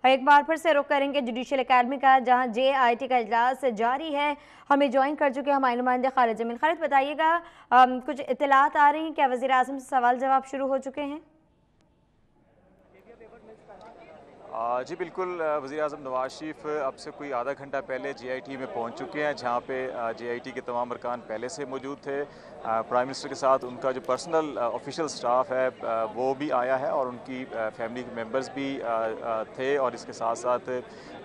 और एक बार फिर से रुख करेंगे जुडिशल अकेडमी का, जहां JIT का इजलास जारी है। हमें ज्वाइन कर चुके हैं हमारे नुमाइंदे खालिद जमील। खालिद, बताइएगा कुछ इत्तलात आ रही हैं क्या? वज़ीर आज़म से सवाल जवाब शुरू हो चुके हैं? जी बिल्कुल, वज़ीर आज़म नवाज़ शरीफ अब से कोई आधा घंटा पहले JIT में पहुंच चुके हैं, जहां पे JIT के तमाम अरकान पहले से मौजूद थे। प्राइम मिनिस्टर के साथ उनका जो पर्सनल ऑफिशियल स्टाफ है वो भी आया है और उनकी फैमिली के मेंबर्स भी थे। और इसके साथ साथ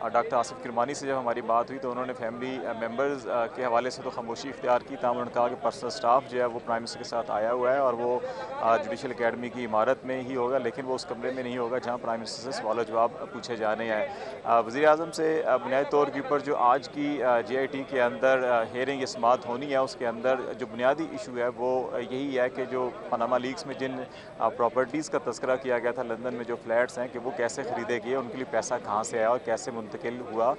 डॉक्टर आसिफ किरमानी से जब हमारी बात हुई तो उन्होंने फैमिली मेंबर्स के हवाले से तो खामोशी इख्तियार की, तमाम उन्होंने कहा कि पर्सनल स्टाफ जो है वो प्राइम मिनिस्टर के साथ आया हुआ है और वो जुडिशल अकेडमी की इमारत में ही होगा, लेकिन वो उस कमरे में नहीं होगा जहाँ प्राइम मिनिस्टर से सवाल जवाब पूछे जाने हैं। वज़ीर आज़म से बुनियादी तौर के ऊपर जो आज की JIT के अंदर हेयरिंग या समाअत होनी है, उसके अंदर जो बुनियादी इशू है वो यही है कि जो पनामा लीक्स में जिन प्रॉपर्टीज़ का तस्करा किया गया था, लंदन में जो फ्लैट्स हैं, कि वो कैसे ख़रीदे गए, उनके लिए पैसा कहाँ से आया और कैसे मुंतकिल हुआ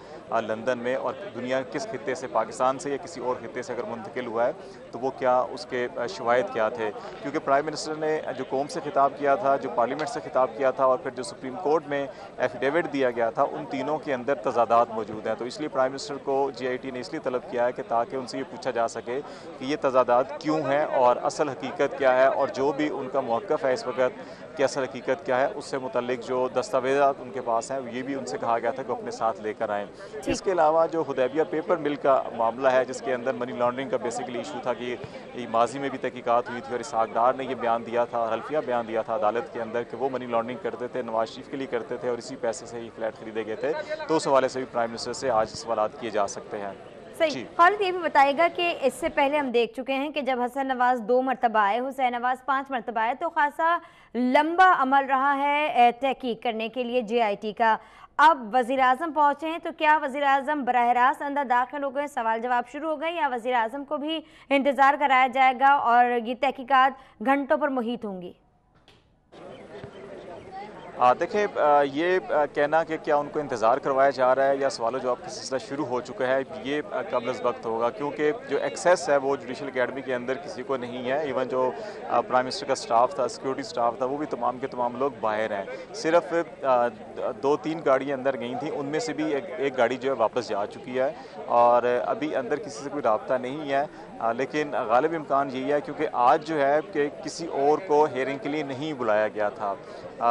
लंदन में, और दुनिया किस खित्ते से, पाकिस्तान से या किसी और खित्ते से अगर मुंतकिल हुआ है तो वो क्या, उसके शवाहिद क्या थे। क्योंकि प्राइम मिनिस्टर ने जो कौम से खिताब किया था, जो पार्लियामेंट से खिताब किया था और फिर जो सुप्रीम कोर्ट में एफिडेविट दिया गया था, उन तीनों के अंदर तजादात मौजूद हैं। तो इसलिए प्राइम मिनिस्टर को JIT ने इसलिए तलब किया है कि ताकि उनसे ये पूछा जा सके कि ये तजादात क्यों हैं और असल हकीकत क्या है, और जो भी उनका मौक़िफ़ है इस वक्त कि असल हकीकत क्या है, उससे मुतल्लिक जो दस्तावेज़ात उनके पास हैं ये भी उनसे कहा गया था कि अपने साथ लेकर आएँ। इसके अलावा जो हुदैबिया पेपर मिल का मामला है, जिसके अंदर मनी लॉन्ड्रिंग का बेसिकली इशू था कि ये माजी में भी तहकीकात हुई थी और इसहाक डार ने ये बयान दिया था, हल्फिया बयान दिया था अदालत के अंदर कि वो मनी लॉन्ड्रिंग करते थे, नवाज शरीफ के लिए करते थे और इसी पैसे से ही फ्लैट खरीदे गए थे। तो उस हवाले से भी प्राइम मिनिस्टर से आज सवालात किए जा सकते हैं। सही। जी खालिद, ये भी बताएगा कि इससे पहले हम देख चुके हैं कि जब हसन नवाज 2 मरतबा आए, हुसैन नवाज 5 मरतबा आए, तो खासा लंबा अमल रहा है तहकीक करने के लिए JIT का। अब वज़ीर आज़म पहुँचे हैं, तो क्या वज़ीर आज़म बराह रास्त अंदर दाखिल हो गए, सवाल जवाब शुरू हो गए, या वज़ीर आज़म को भी इंतज़ार कराया जाएगा और ये तहकीकात घंटों पर मुहित होंगी? देखिए, ये कहना कि क्या उनको इंतज़ार करवाया जा रहा है या सवाल जवाब का सिलसिला शुरू हो चुका है, ये कम अज़ वक्त होगा, क्योंकि जो एक्सेस है वो जुडिशल अकेडमी के अंदर किसी को नहीं है। इवन जो प्राइम मिनिस्टर का स्टाफ था, सिक्योरिटी स्टाफ था, वो भी तमाम के तमाम लोग बाहर हैं। सिर्फ 2-3 गाड़ियाँ अंदर गई थी, उनमें से भी एक गाड़ी जो है वापस जा चुकी है और अभी अंदर किसी से कोई रब्ता नहीं है। लेकिन गालिब इम्कान यही है, क्योंकि आज जो है कि किसी और को हेयरिंग के लिए नहीं बुलाया गया था।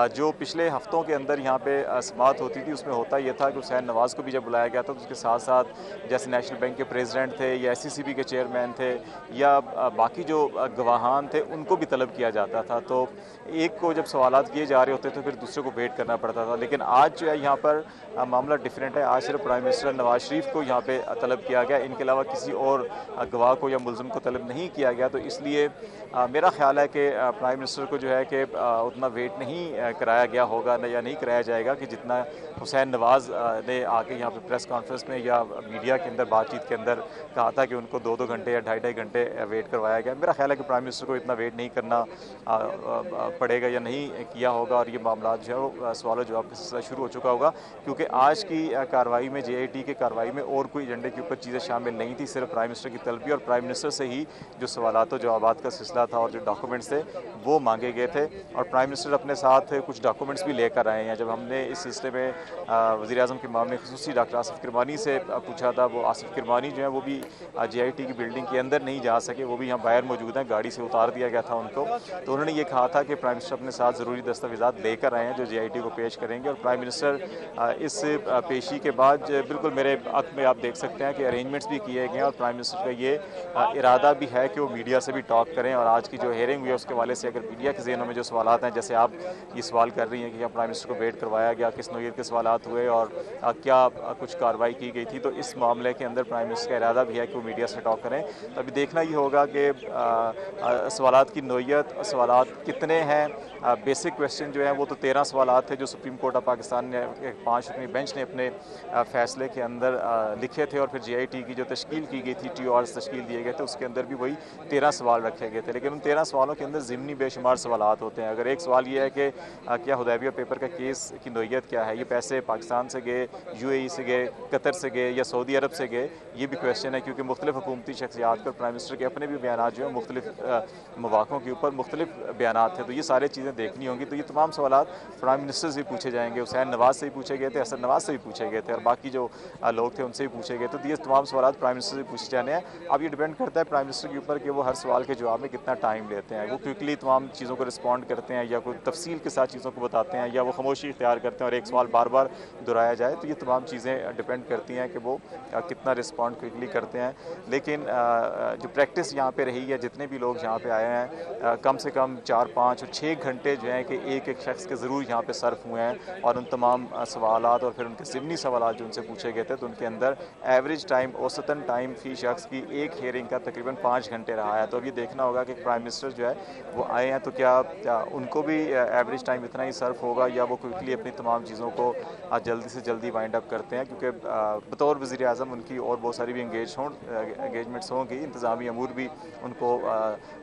जो पिछले हफ्तों के अंदर यहाँ पे समाअत होती थी, उसमें होता ये था कि हुसैन नवाज़ को भी जब बुलाया गया था तो उसके साथ साथ जैसे नेशनल बैंक के प्रेसिडेंट थे या SCCB के चेयरमैन थे या बाकी जो गवाहान थे, उनको भी तलब किया जाता था। तो एक को जब सवालात किए जा रहे होते तो फिर दूसरे को वेट करना पड़ता था। लेकिन आज जो है यहाँ पर मामला डिफरेंट है। आज सिर्फ प्राइम मिनिस्टर नवाज शरीफ को यहाँ पे तलब किया गया, इनके अलावा किसी और गवाह को या मुलज़िम को तलब नहीं किया गया। तो इसलिए मेरा ख्याल है कि प्राइम मिनिस्टर को जो है कि उतना वेट नहीं कराया गया होगा या नहीं कराया जाएगा कि जितना हुसैन नवाज़ ने आके यहाँ पे प्रेस कॉन्फ्रेंस में या मीडिया के अंदर बातचीत के अंदर कहा था कि उनको 2-2 घंटे या 2.5 घंटे वेट करवाया गया। मेरा ख्याल है कि प्राइम मिनिस्टर को इतना वेट नहीं करना पड़ेगा या नहीं किया होगा और ये मामला जो है वो सवाल जवाब का सिलसिला शुरू हो चुका होगा, क्योंकि आज की कार्रवाई में, JIT की कार्रवाई में और कोई एजेंडे के ऊपर चीज़ें शामिल नहीं थी। सिर्फ प्राइम मिनिस्टर की तलबी और प्राइम मिनिस्टर से ही जो सवालात और जवाबात का सिलसिला था और जो डॉक्यूमेंट्स थे वो मांगे गए थे और प्राइम मिनिस्टर अपने साथ कुछ डॉक्यूमेंट्स भी लेकर आए हैं। जब हमने इस सिलसिले में वज़ीर आज़म के मामले खुसूसी डॉक्टर आसिफ किरमानी से पूछा था, वो आसिफ किरमानी जो है वो भी JIT की बिल्डिंग के अंदर नहीं जा सके, वो भी यहाँ बाहर मौजूद हैं, गाड़ी से उतार दिया गया था उनको। तो उन्होंने ये कहा था कि प्राइम मिनिस्टर अपने साथ ज़रूरी दस्तावेज़ात लेकर आए हैं जो JIT को पेश करेंगे और प्राइम मिनिस्टर इस पेशी के बाद बिल्कुल मेरे हक़ में आप देख सकते हैं कि अरेंजमेंट्स भी किए गए हैं और प्राइम मिनिस्टर का ये इरादा भी है कि वो मीडिया से भी टॉक करें। और आज की जो हेयरिंग हुई है उसके हवाले से अगर मीडिया के ज़हनों में जो सवालात हैं, जैसे आप ये सवाल कर रही हैं कि क्या प्राइम मिनिस्टर को वेट करवाया गया, किस नौयत के सवालात हुए और क्या कुछ कार्रवाई की गई थी, तो इस मामले के अंदर प्राइम मिनिस्टर का इरादा भी है कि वो मीडिया से टॉक करें। तो अभी देखना ये होगा कि सवालात की नौयत, सवालात कितने हैं। बेसिक क्वेश्चन जो है वो तो 13 सवालात थे जो सुप्रीम कोर्ट ऑफ पाकिस्तान ने 5 रुकनी बेंच ने अपने फ़ैसले के अंदर लिखे थे और फिर JIT की जो तश्कील की गई थी, TORs तश्कील दिए गए थे, उसके अंदर भी वही 13 सवाल रखे गए थे। लेकिन उन 13 सवालों के अंदर ज़िमनी बेशुमार सवालात होते हैं। अगर एक सवाल ये है कि क्या जलेबिया पेपर का केस की नोयत क्या है, ये पैसे पाकिस्तान से गए, UAE से गए, कतर से गए या सऊदी अरब से गए, ये भी क्वेश्चन है, क्योंकि मुख्तलिफ हुकूमती शख्सियात पर प्राइम मिनिस्टर के अपने भी बयान जो हैं मुख्तलिफ मौक़ों के ऊपर मुख्तलिफ बयान थे, तो ये सारी चीज़ें देखनी होंगी। तो ये तमाम सवाल प्राइम मिनिस्टर से भी पूछे जाएंगे, हुसैन नवाज से भी पूछे गए थे, हसन नवाज से भी पूछे गए थे और बाकी जो लोग थे उनसे भी पूछे गए। तो ये तमाम सवाल प्राइम मिनिस्टर से पूछे जाने हैं। अब ये डिपेंड करता है प्राइम मिनिस्टर के ऊपर कि वो हर सवाल के जवाब में कितना टाइम लेते हैं, वो क्विकली तमाम चीज़ों को रिस्पॉन्ड करते हैं या कोई तफसील के साथ चीज़ों को बताते हैं या वो खामोशी इख्तियार करते हैं और एक सवाल बार बार दोहराया जाए। तो ये तमाम चीज़ें डिपेंड करती हैं कि वो कितना रिस्पॉन्ड क्विकली करते हैं। लेकिन जो प्रैक्टिस यहाँ पे रही है, जितने भी लोग यहाँ पे आए हैं, कम से कम 4, 5 और 6 घंटे जो हैं कि एक एक शख्स के ज़रूर यहाँ पे सर्फ हुए हैं और उन तमाम सवालात और फिर उनके ज़िमनी सवालात जो उनसे पूछे गए थे, तो उनके अंदर एवरेज टाइम, औसतन टाइम फ़ी शख्स की एक हियरिंग का तकरीबन 5 घंटे रहा है। तो अब ये देखना होगा कि प्राइम मिनिस्टर जो है वो आए हैं तो क्या उनको भी एवरेज टाइम इतना ही सर्फ होगा या वो क्विकली अपनी तमाम चीज़ों को जल्दी से जल्दी वाइंड अप करते हैं, क्योंकि बतौर वज़ीर आज़म उनकी और बहुत सारी भी एंगेजमेंट्स होंगी, इंतज़ामी अमूर भी उनको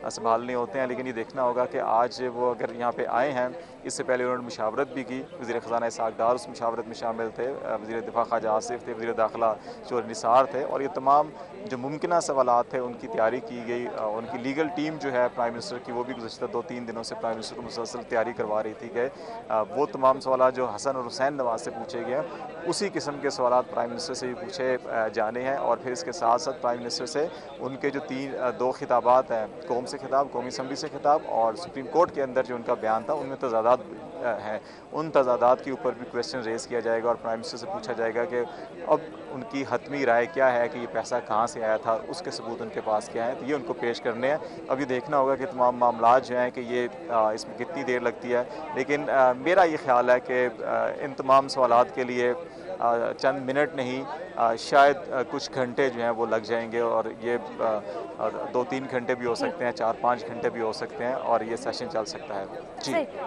संभालने होते हैं। लेकिन ये देखना होगा कि आज वो अगर यहाँ पे आए हैं, इससे पहले उन्होंने मुशावरत भी की, वज़ीर ख़ज़ाना इसहाक़ डार उस मुशावरत में शामिल थे, वज़ीर दिफ़ा ख्वाजा आसिफ थे, वज़ीर दाखिला चौधरी निसार थे और ये तमाम जो मुमकिन सवालात थे उनकी तैयारी की गई। उनकी लीगल टीम जो है प्राइम मिनिस्टर की, वो भी गुज़श्ता 2-3 दिनों से प्राइम मिनिस्टर को मुसलसल तैयारी करवा रही थी कि वो तमाम सवालात जो हसन और हुसैन नवाज से पूछे गए उसी किस्म के सवालात प्राइम मिनिस्टर से भी पूछे जाने हैं। और फिर इसके साथ साथ प्राइम मिनिस्टर से उनके जो 2 खिताबात हैं, कौम से खिताब, कौमी असम्बली से खिताब और सुप्रीम कोर्ट के अंदर जो उनका बयान था, उनमें तज़ादात हैं, उन तज़ादात के ऊपर भी क्वेश्चन रेज़ किया जाएगा और प्राइम मिनिस्टर से पूछा जाएगा कि अब उनकी हतमी राय क्या है कि ये पैसा कहाँ से आया था, उसके सबूत उनके पास क्या हैं, तो ये उनको पेश करने हैं। अब ये देखना होगा कि तमाम मामलात जो हैं कि ये इसमें कितनी देर लगती है। लेकिन मेरा ये ख्याल है कि इन तमाम सवालात के लिए चंद मिनट नहीं, शायद कुछ घंटे जो हैं वो लग जाएंगे और ये 2-3 घंटे भी हो सकते हैं, 4-5 घंटे भी हो सकते हैं और ये सेशन चल सकता है। जी।